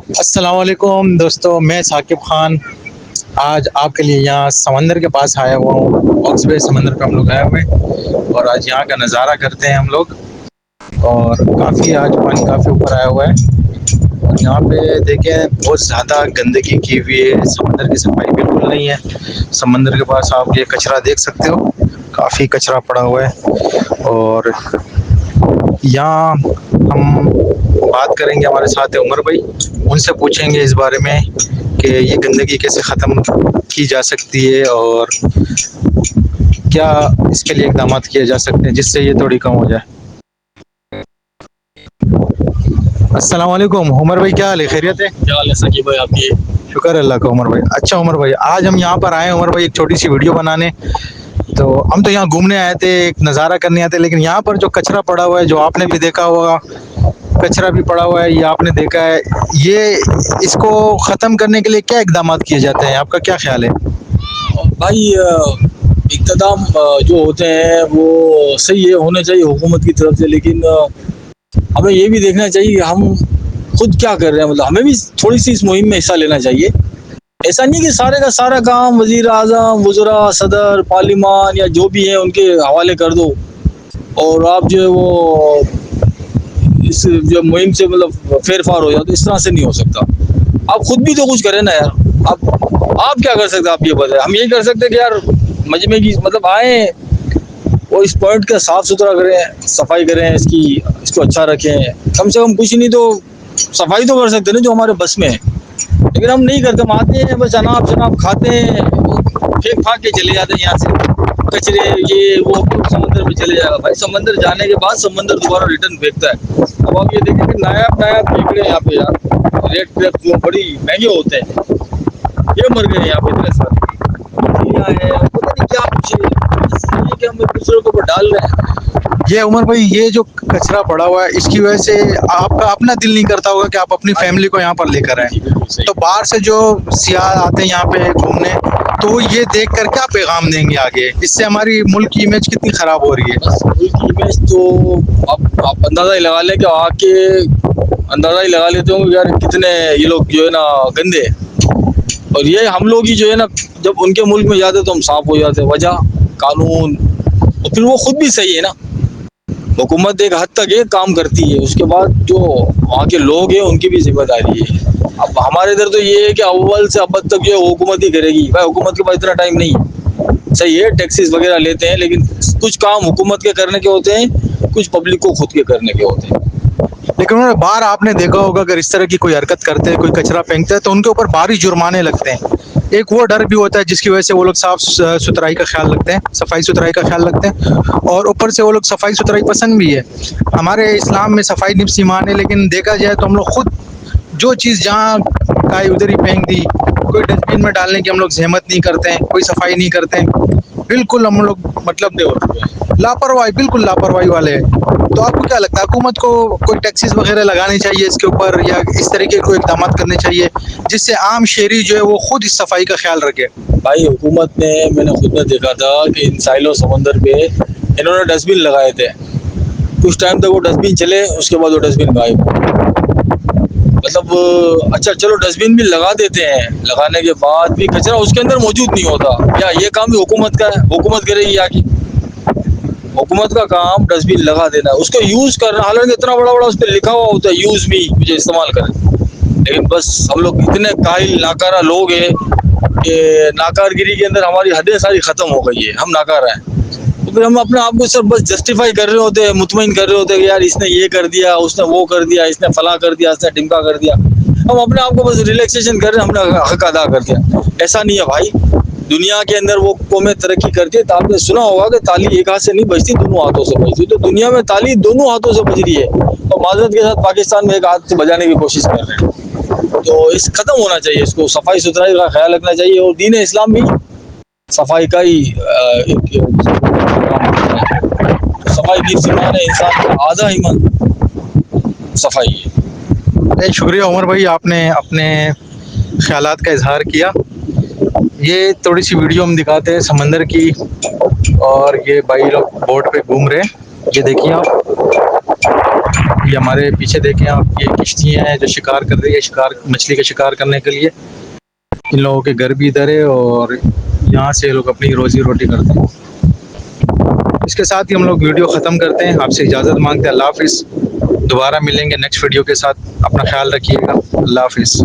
السلام علیکم دوستو، میں ثاقب خان آج آپ کے لیے یہاں سمندر کے پاس آیا ہوا ہوں۔ آکس بے سمندر پہ ہم لوگ آئے ہوئے ہیں اور آج یہاں کا نظارہ کرتے ہیں ہم لوگ۔ اور کافی آج پانی کافی اوپر آیا ہوا ہے اور یہاں پہ دیکھیں بہت زیادہ گندگی کی ہوئی ہے، سمندر کی صفائی بالکل نہیں ہے۔ سمندر کے پاس آپ یہ کچرا دیکھ سکتے ہو، کافی کچرا پڑا ہوا ہے۔ اور یہاں ہم بات کریں گے، ہمارے ساتھ ہے عمر بھائی، ان سے پوچھیں گے اس بارے میں کہ یہ گندگی کیسے ختم کی جا سکتی ہے اور کیا اس کے لیے اقدامات کیے جا سکتے ہیں جس سے یہ تھوڑی کم ہو جائے۔ السلام علیکم عمر بھائی، کیا حال ہے؟ خیریت ہے؟ کیا حال ہے ثاقب بھائی آپ کی؟ شکر اللہ کا عمر بھائی۔ اچھا عمر بھائی، آج ہم یہاں پر آئے ہیں عمر بھائی ایک چھوٹی سی ویڈیو بنانے۔ تو ہم تو یہاں گھومنے آئے تھے، ایک نظارہ کرنے آئے تھے، لیکن یہاں پر جو کچرا پڑا ہوا ہے، جو آپ نے بھی دیکھا ہوگا، کچرا بھی پڑا ہوا ہے، یہ آپ نے دیکھا ہے، یہ اس کو ختم کرنے کے لیے کیا اقدامات کیے جاتے ہیں؟ آپ کا کیا خیال ہے؟ بھائی اقتدام جو ہوتے ہیں وہ صحیح ہے، ہونے چاہیے حکومت کی طرف سے، لیکن ہمیں یہ بھی دیکھنا چاہیے کہ ہم خود کیا کر رہے ہیں۔ مطلب ہمیں بھی تھوڑی سی اس مہم میں حصہ لینا چاہیے۔ ایسا نہیں کہ سارے کا سارا کام وزیر اعظم، وزراء، صدر، پارلیمان یا جو بھی ہیں ان کے حوالے کر دو اور آپ جو ہے وہ اس جو مہم سے مطلب پھیر پھار ہو جاؤ، تو اس طرح سے نہیں ہو سکتا۔ آپ خود بھی تو کچھ کریں نا یار۔ آپ کیا کر سکتے ہیں؟ آپ یہ بتائیں۔ ہم یہی کر سکتے ہیں کہ یار مجمع کی مطلب آئیں اور اس پوائنٹ کا صاف ستھرا کریں، صفائی کریں، اس کو اچھا رکھیں، کم سے کم کچھ نہیں تو صفائی تو کر سکتے ہیں نا جو ہمارے بس میں ہے۔ لیکن ہم نہیں کرتے، ہم آتے ہیں بس جناب کھاتے ہیں، پھینک پھاک کے چلے جاتے ہیں یہاں سے کچرے، یہ وہ سمندر میں چلے جائے گا۔ بھائی سمندر جانے کے بعد سمندر دوبارہ ریٹرن پھینکتا ہے۔ اب آپ یہ دیکھیں کہ نایاب پھینک رہے ہیں یہاں پہ یار، ریٹ کریپ جو بڑی مہنگے ہوتے ہیں، یہ مر گئے یہاں پہ اتنے سارے مچھلیاں ہیں، پتہ نہیں کیا کچھ ہے، یہ کہ ہم ایک دوسرے کے اوپر ڈال رہے ہیں۔ یہ عمر بھائی، یہ جو کچرا پڑا ہوا ہے اس کی وجہ سے آپ کا اپنا دل نہیں کرتا ہوگا کہ آپ اپنی فیملی کو یہاں پر لے کر جی آئیں۔ بالکل صحیح۔ تو باہر سے جو سیاح آتے ہیں یہاں پہ گھومنے، تو وہ یہ دیکھ کر کیا پیغام دیں گے آگے؟ اس سے ہماری ملک کی امیج کتنی خراب ہو رہی ہے۔ بس ملک کی امیج تو آپ اندازہ ہی لگا لیں کہ آ کے اندازہ ہی لگا لیتے ہوں کہ یار کتنے یہ لوگ جو ہے نا گندے ہیں۔ اور یہ ہم لوگ ہی جو ہے نا جب ان کے ملک میں جاتے تو ہم صاف ہو جاتے۔ وجہ قانون، اور پھر وہ خود بھی صحیح ہے نا۔ حکومت ایک حد تک یہ کام کرتی ہے، اس کے بعد جو وہاں کے لوگ ہیں ان کی بھی ذمہ داری ہے۔ اب ہمارے ادھر تو یہ ہے کہ اول سے ابد تک جو حکومت ہی کرے گی۔ بھائی حکومت کے پاس اتنا ٹائم نہیں ہے، صحیح ہے ٹیکسیز وغیرہ لیتے ہیں، لیکن کچھ کام حکومت کے کرنے کے ہوتے ہیں، کچھ پبلک کو خود کے کرنے کے ہوتے ہیں۔ لیکن باہر آپ نے دیکھا ہوگا اگر اس طرح کی کوئی حرکت کرتے ہیں، کوئی کچرا پھینکتا ہے، تو ان کے اوپر بھاری جرمانے لگتے ہیں۔ ایک وہ ڈر بھی ہوتا ہے جس کی وجہ سے وہ لوگ صاف ستھرائی کا خیال رکھتے ہیں، صفائی ستھرائی کا خیال رکھتے ہیں، اور اوپر سے وہ لوگ صفائی ستھرائی پسند بھی ہے۔ ہمارے اسلام میں صفائی نفس ایمان ہے، لیکن دیکھا جائے تو ہم لوگ خود جو چیز جہاں کہیں ادھر ہی پھینک دی، کوئی ڈسٹ بن میں ڈالنے کی ہم لوگ زحمت نہیں کرتے ہیں، کوئی صفائی نہیں کرتے ہیں، بالکل ہم لوگ مطلب لاپرواہی، بالکل لاپرواہی والے ہیں۔ تو آپ کو کیا لگتا ہے حکومت کو کوئی ٹیکسیز وغیرہ لگانی چاہیے اس کے اوپر، یا اس طریقے کے کوئی اقدامات کرنے چاہیے جس سے عام شہری جو ہے وہ خود اس صفائی کا خیال رکھے؟ بھائی حکومت نے، میں نے خود نے دیکھا تھا کہ ان ساحلوں سمندر پہ انہوں نے ڈسٹ بن لگائے تھے، کچھ ٹائم تک وہ ڈسٹ بن چلے، اس کے بعد وہ ڈسٹ بن غائب۔ مطلب اچھا چلو ڈسٹ بن بھی لگا دیتے ہیں، لگانے کے بعد بھی کچرا اس کے اندر موجود نہیں ہوتا، یا یہ کام بھی حکومت کا ہے، حکومت کرے گی آگے۔ حکومت کا کام ڈسٹ بن لگا دینا ہے، اس کو یوز کرنا، حالانکہ اتنا بڑا بڑا اس پہ لکھا ہوا ہوتا ہے یوز می، مجھے استعمال کریں، لیکن بس ہم لوگ اتنے کاہل ناکارہ لوگ ہیں کہ ناکارگری کے اندر ہماری حدیں ساری ختم ہو گئی ہے، ہم ناکارہ ہیں۔ تو پھر ہم اپنے آپ کو صرف بس جسٹیفائی کر رہے ہوتے ہیں، مطمئن کر رہے ہوتے ہیں کہ یار اس نے یہ کر دیا، اس نے وہ کر دیا، اس نے فلاں کر دیا، اس نے ڈمکا کر دیا۔ ہم اپنے آپ کو بس ریلیکسیشن کر رہے ہیں، ہم نے حق ادا کر دیا۔ ایسا نہیں ہے بھائی، دنیا کے اندر وہ قومیں ترقی کرتی ہے تو آپ نے سنا ہوگا کہ تالی ایک ہاتھ سے نہیں بجتی، دونوں ہاتھوں سے بجتی، تو دنیا میں تالی دونوں ہاتھوں سے بج رہی ہے، اور معذرت کے ساتھ پاکستان میں ایک ہاتھ سے بجانے کی کوشش کر رہے ہیں۔ تو اس ختم ہونا چاہیے، اس کو صفائی ستھرائی کا خیال رکھنا چاہیے، اور دین اسلام بھی صفائی کا ہی ایک صفائی کی ایمان ہے، انسان کا آدھا ایمان صفائی ہے۔ شکریہ عمر بھائی، آپ نے اپنے خیالات کا اظہار کیا۔ یہ تھوڑی سی ویڈیو ہم دکھاتے ہیں سمندر کی، اور یہ بھائی لوگ بوٹ پہ گھوم رہے ہیں، یہ دیکھیے آپ، ابھی ہمارے پیچھے دیکھیں آپ، یہ کشتیاں ہیں جو شکار کر رہی ہے، مچھلی کا شکار کرنے کے لیے. ان لوگوں کے گھر بھی ادھر ہے اور یہاں سے لوگ اپنی روزی روٹی کرتے ہیں. اس کے ساتھ ہی ہم لوگ ویڈیو ختم کرتے ہیں. آپ سے اجازت مانگتے ہیں. اللہ حافظ. دوبارہ ملیں گے نیکسٹ ویڈیو کے ساتھ. اپنا خیال رکھیے گا. اللہ حافظ.